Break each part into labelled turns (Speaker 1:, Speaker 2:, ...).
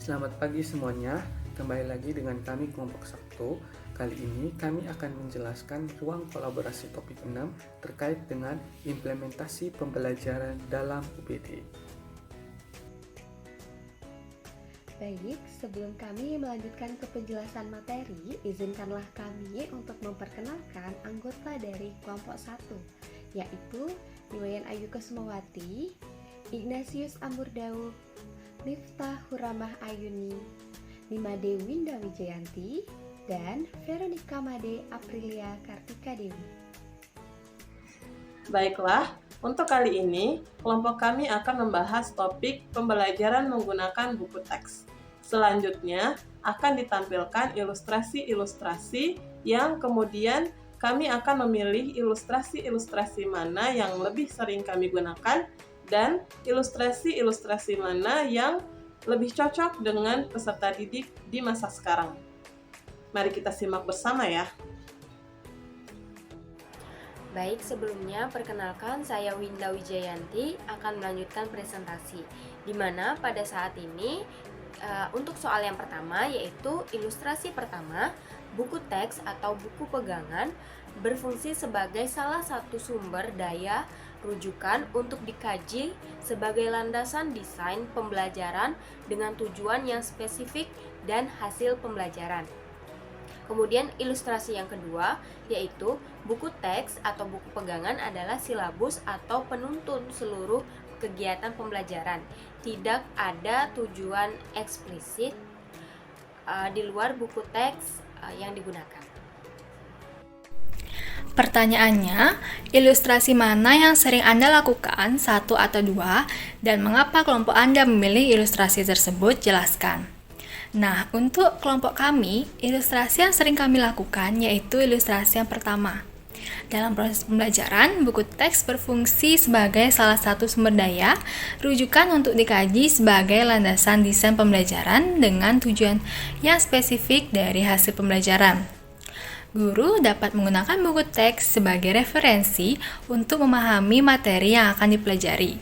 Speaker 1: Selamat pagi semuanya, kembali lagi dengan kami kelompok 1. Kali ini kami akan menjelaskan ruang kolaborasi topik 6 terkait dengan implementasi pembelajaran dalam UPD.
Speaker 2: Baik, sebelum kami melanjutkan ke penjelasan materi, izinkanlah kami untuk memperkenalkan anggota dari kelompok 1, yaitu Niwayan Ayu Kesumawati, Ignatius Amurdau, Miftah Huramah Ayuni, Nimade Winda Wijayanti, dan Veronica Made Aprilia Kartika Dewi.
Speaker 3: Baiklah, untuk kali ini kelompok kami akan membahas topik pembelajaran menggunakan buku teks. Selanjutnya akan ditampilkan ilustrasi-ilustrasi yang kemudian kami akan memilih ilustrasi-ilustrasi mana yang lebih sering kami gunakan dan ilustrasi-ilustrasi mana yang lebih cocok dengan peserta didik di masa sekarang. Mari kita simak bersama ya.
Speaker 4: Baik, sebelumnya perkenalkan saya Winda Wijayanti akan melanjutkan presentasi, di mana pada saat ini untuk soal yang pertama yaitu ilustrasi pertama, buku teks atau buku pegangan berfungsi sebagai salah satu sumber daya rujukan untuk dikaji sebagai landasan desain pembelajaran dengan tujuan yang spesifik dan hasil pembelajaran. Kemudian ilustrasi yang kedua yaitu buku teks atau buku pegangan adalah silabus atau penuntun seluruh kegiatan pembelajaran. Tidak ada tujuan eksplisit di luar buku teks yang digunakan.
Speaker 5: Pertanyaannya, ilustrasi mana yang sering Anda lakukan, 1 atau 2, dan mengapa kelompok Anda memilih ilustrasi tersebut? Jelaskan. Nah, untuk kelompok kami, ilustrasi yang sering kami lakukan yaitu ilustrasi yang pertama. Dalam proses pembelajaran, buku teks berfungsi sebagai salah satu sumber daya rujukan untuk dikaji sebagai landasan desain pembelajaran dengan tujuan yang spesifik dari hasil pembelajaran. Guru dapat menggunakan buku teks sebagai referensi untuk memahami materi yang akan dipelajari,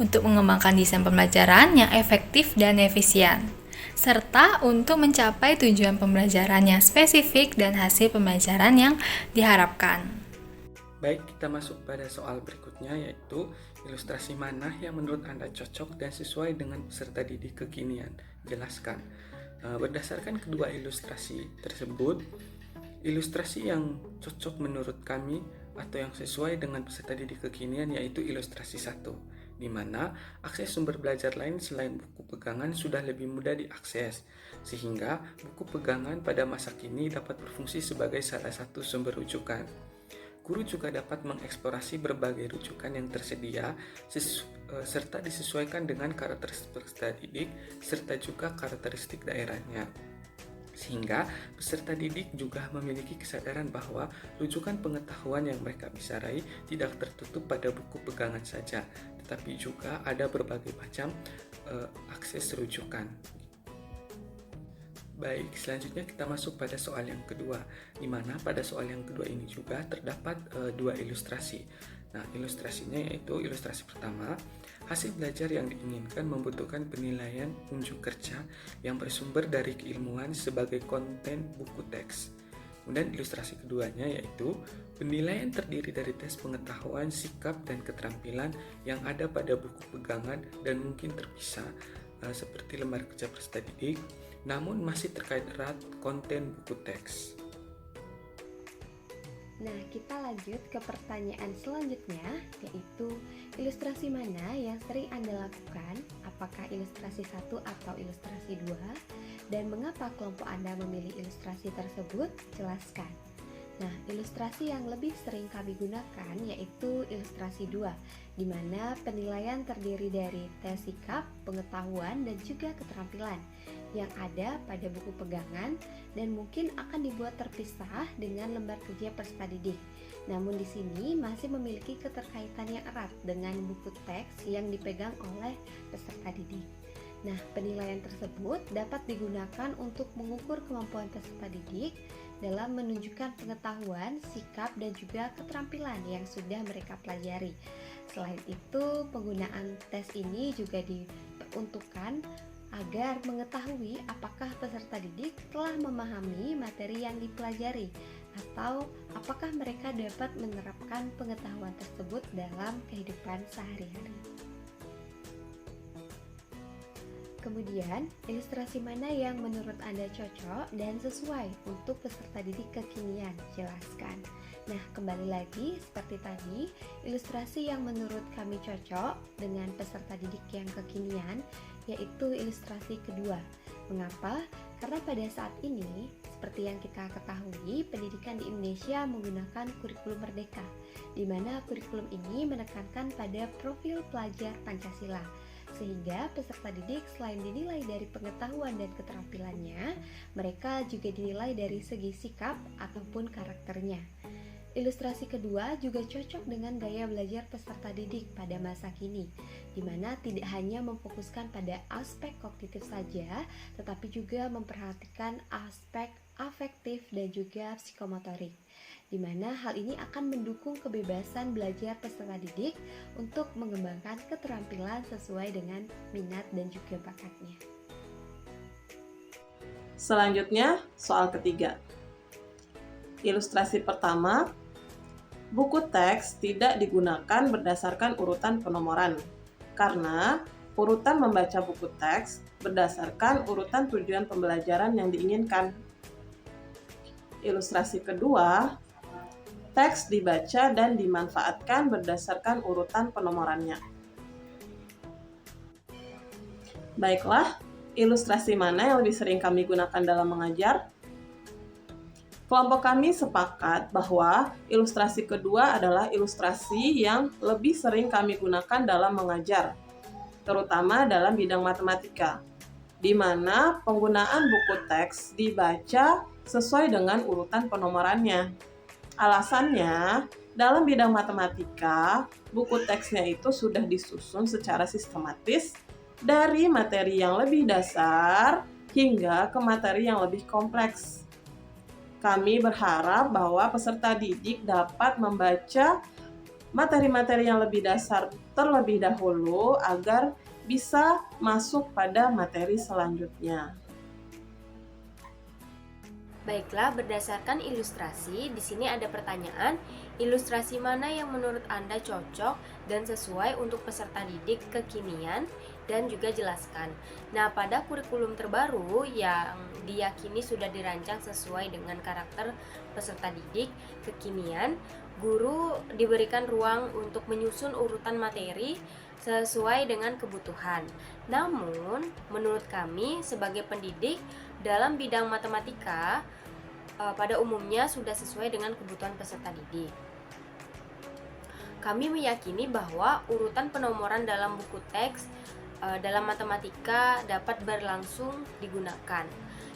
Speaker 5: untuk mengembangkan desain pembelajaran yang efektif dan efisien, serta untuk mencapai tujuan pembelajaran yang spesifik dan hasil pembelajaran yang diharapkan.
Speaker 1: Baik, kita masuk pada soal berikutnya yaitu ilustrasi mana yang menurut Anda cocok dan sesuai dengan peserta didik kekinian. Jelaskan. Berdasarkan kedua ilustrasi tersebut, ilustrasi yang cocok menurut kami atau yang sesuai dengan peserta didik kekinian yaitu ilustrasi 1, di mana akses sumber belajar lain selain buku pegangan sudah lebih mudah diakses, sehingga buku pegangan pada masa kini dapat berfungsi sebagai salah satu sumber rujukan. Guru juga dapat mengeksplorasi berbagai rujukan yang tersedia serta disesuaikan dengan karakteristik peserta didik serta juga karakteristik daerahnya. Sehingga peserta didik juga memiliki kesadaran bahwa rujukan pengetahuan yang mereka bisa raih tidak tertutup pada buku pegangan saja, tetapi juga ada berbagai macam akses rujukan. Baik, selanjutnya kita masuk pada soal yang kedua, di mana pada soal yang kedua ini juga terdapat dua ilustrasi. Nah, ilustrasinya yaitu ilustrasi pertama, hasil belajar yang diinginkan membutuhkan penilaian unjuk kerja yang bersumber dari keilmuan sebagai konten buku teks. Kemudian ilustrasi keduanya yaitu penilaian terdiri dari tes pengetahuan, sikap, dan keterampilan yang ada pada buku pegangan dan mungkin terpisah seperti lembar kerja peserta didik, namun masih terkait erat konten buku teks.
Speaker 2: Nah, kita lanjut ke pertanyaan selanjutnya, yaitu ilustrasi mana yang sering Anda lakukan, apakah ilustrasi 1 atau ilustrasi 2, dan mengapa kelompok Anda memilih ilustrasi tersebut? Jelaskan. Nah, ilustrasi yang lebih sering kami gunakan yaitu ilustrasi 2, di mana penilaian terdiri dari tes sikap, pengetahuan, dan juga keterampilan yang ada pada buku pegangan dan mungkin akan dibuat terpisah dengan lembar kerja peserta didik. Namun di sini masih memiliki keterkaitan yang erat dengan buku teks yang dipegang oleh peserta didik. Nah, penilaian tersebut dapat digunakan untuk mengukur kemampuan peserta didik dalam menunjukkan pengetahuan, sikap, dan juga keterampilan yang sudah mereka pelajari. Selain itu, penggunaan tes ini juga diperuntukkan agar mengetahui apakah peserta didik telah memahami materi yang dipelajari atau apakah mereka dapat menerapkan pengetahuan tersebut dalam kehidupan sehari-hari. Kemudian, ilustrasi mana yang menurut Anda cocok dan sesuai untuk peserta didik kekinian? Jelaskan. Nah, kembali lagi seperti tadi, ilustrasi yang menurut kami cocok dengan peserta didik yang kekinian yaitu ilustrasi kedua. Mengapa? Karena pada saat ini, seperti yang kita ketahui, pendidikan di Indonesia menggunakan kurikulum merdeka, di mana kurikulum ini menekankan pada profil pelajar Pancasila. Sehingga peserta didik selain dinilai dari pengetahuan dan keterampilannya, mereka juga dinilai dari segi sikap ataupun karakternya. Ilustrasi kedua juga cocok dengan gaya belajar peserta didik pada masa kini, di mana tidak hanya memfokuskan pada aspek kognitif saja, tetapi juga memperhatikan aspek afektif dan juga psikomotorik, di mana hal ini akan mendukung kebebasan belajar peserta didik untuk mengembangkan keterampilan sesuai dengan minat dan juga bakatnya.
Speaker 3: Selanjutnya, soal ketiga. Ilustrasi pertama, buku teks tidak digunakan berdasarkan urutan penomoran, karena urutan membaca buku teks berdasarkan urutan tujuan pembelajaran yang diinginkan. Ilustrasi kedua, teks dibaca dan dimanfaatkan berdasarkan urutan penomorannya. Baiklah, ilustrasi mana yang lebih sering kami gunakan dalam mengajar? Kelompok kami sepakat bahwa ilustrasi kedua adalah ilustrasi yang lebih sering kami gunakan dalam mengajar, terutama dalam bidang matematika, di mana penggunaan buku teks dibaca sesuai dengan urutan penomorannya. Alasannya, dalam bidang matematika, buku teksnya itu sudah disusun secara sistematis dari materi yang lebih dasar hingga ke materi yang lebih kompleks. Kami berharap bahwa peserta didik dapat membaca materi-materi yang lebih dasar terlebih dahulu agar bisa masuk pada materi selanjutnya.
Speaker 4: Baiklah, berdasarkan ilustrasi, di sini ada pertanyaan, ilustrasi mana yang menurut Anda cocok dan sesuai untuk peserta didik kekinian, dan juga jelaskan. Nah, pada kurikulum terbaru yang diyakini sudah dirancang sesuai dengan karakter peserta didik kekinian, guru diberikan ruang untuk menyusun urutan materi sesuai dengan kebutuhan. Namun, menurut kami sebagai pendidik dalam bidang matematika pada umumnya sudah sesuai dengan kebutuhan peserta didik. Kami meyakini bahwa urutan penomoran dalam buku teks dalam matematika dapat berlangsung digunakan,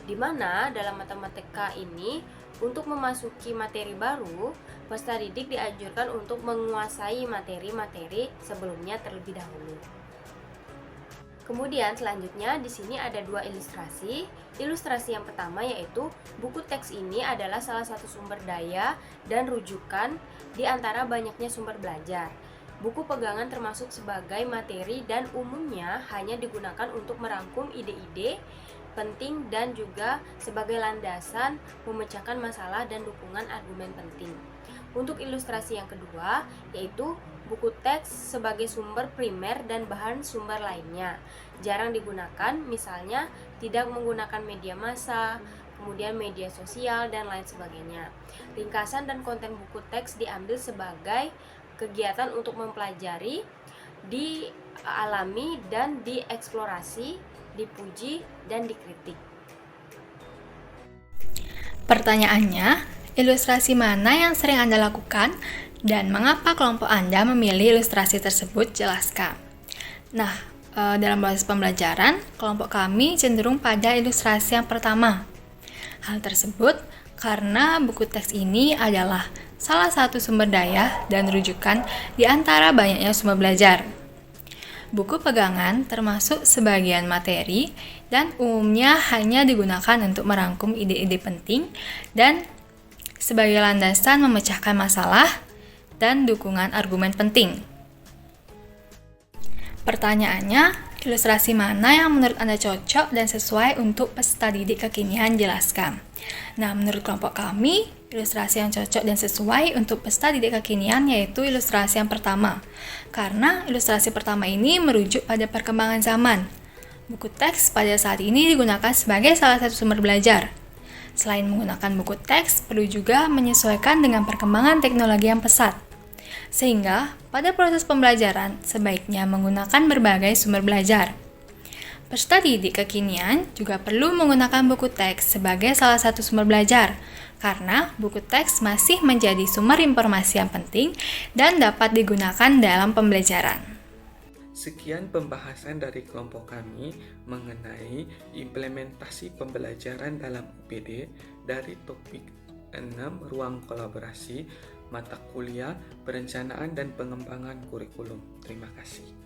Speaker 4: di mana dalam matematika ini untuk memasuki materi baru, peserta didik dianjurkan untuk menguasai materi-materi sebelumnya terlebih dahulu. Kemudian selanjutnya di sini ada dua ilustrasi. Ilustrasi yang pertama yaitu buku teks ini adalah salah satu sumber daya dan rujukan di antara banyaknya sumber belajar. Buku pegangan termasuk sebagai materi dan umumnya hanya digunakan untuk merangkum ide-ide penting dan juga sebagai landasan memecahkan masalah dan dukungan argumen penting. Untuk ilustrasi yang kedua yaitu buku teks sebagai sumber primer dan bahan sumber lainnya. Jarang digunakan, misalnya tidak menggunakan media massa, kemudian media sosial dan lain sebagainya. Ringkasan dan konten buku teks diambil sebagai kegiatan untuk mempelajari, dialami dan dieksplorasi, dipuji dan dikritik.
Speaker 5: Pertanyaannya, ilustrasi mana yang sering Anda lakukan dan mengapa kelompok Anda memilih ilustrasi tersebut? Jelaskan. Nah, dalam proses pembelajaran, kelompok kami cenderung pada ilustrasi yang pertama. Hal tersebut karena buku teks ini adalah salah satu sumber daya dan rujukan di antara banyaknya sumber belajar. Buku pegangan termasuk sebagian materi dan umumnya hanya digunakan untuk merangkum ide-ide penting dan sebagai landasan memecahkan masalah dan dukungan argumen penting. Pertanyaannya, ilustrasi mana yang menurut Anda cocok dan sesuai untuk peserta didik kekinian? Jelaskan. Nah, menurut kelompok kami, ilustrasi yang cocok dan sesuai untuk peserta didik kekinian yaitu ilustrasi yang pertama. Karena ilustrasi pertama ini merujuk pada perkembangan zaman. Buku teks pada saat ini digunakan sebagai salah satu sumber belajar. Selain menggunakan buku teks, perlu juga menyesuaikan dengan perkembangan teknologi yang pesat. Sehingga, pada proses pembelajaran, sebaiknya menggunakan berbagai sumber belajar. Peserta didik kekinian juga perlu menggunakan buku teks sebagai salah satu sumber belajar, karena buku teks masih menjadi sumber informasi yang penting dan dapat digunakan dalam pembelajaran.
Speaker 1: Sekian pembahasan dari kelompok kami mengenai implementasi pembelajaran dalam UPD dari topik 6 ruang kolaborasi, mata kuliah, perencanaan dan pengembangan kurikulum. Terima kasih.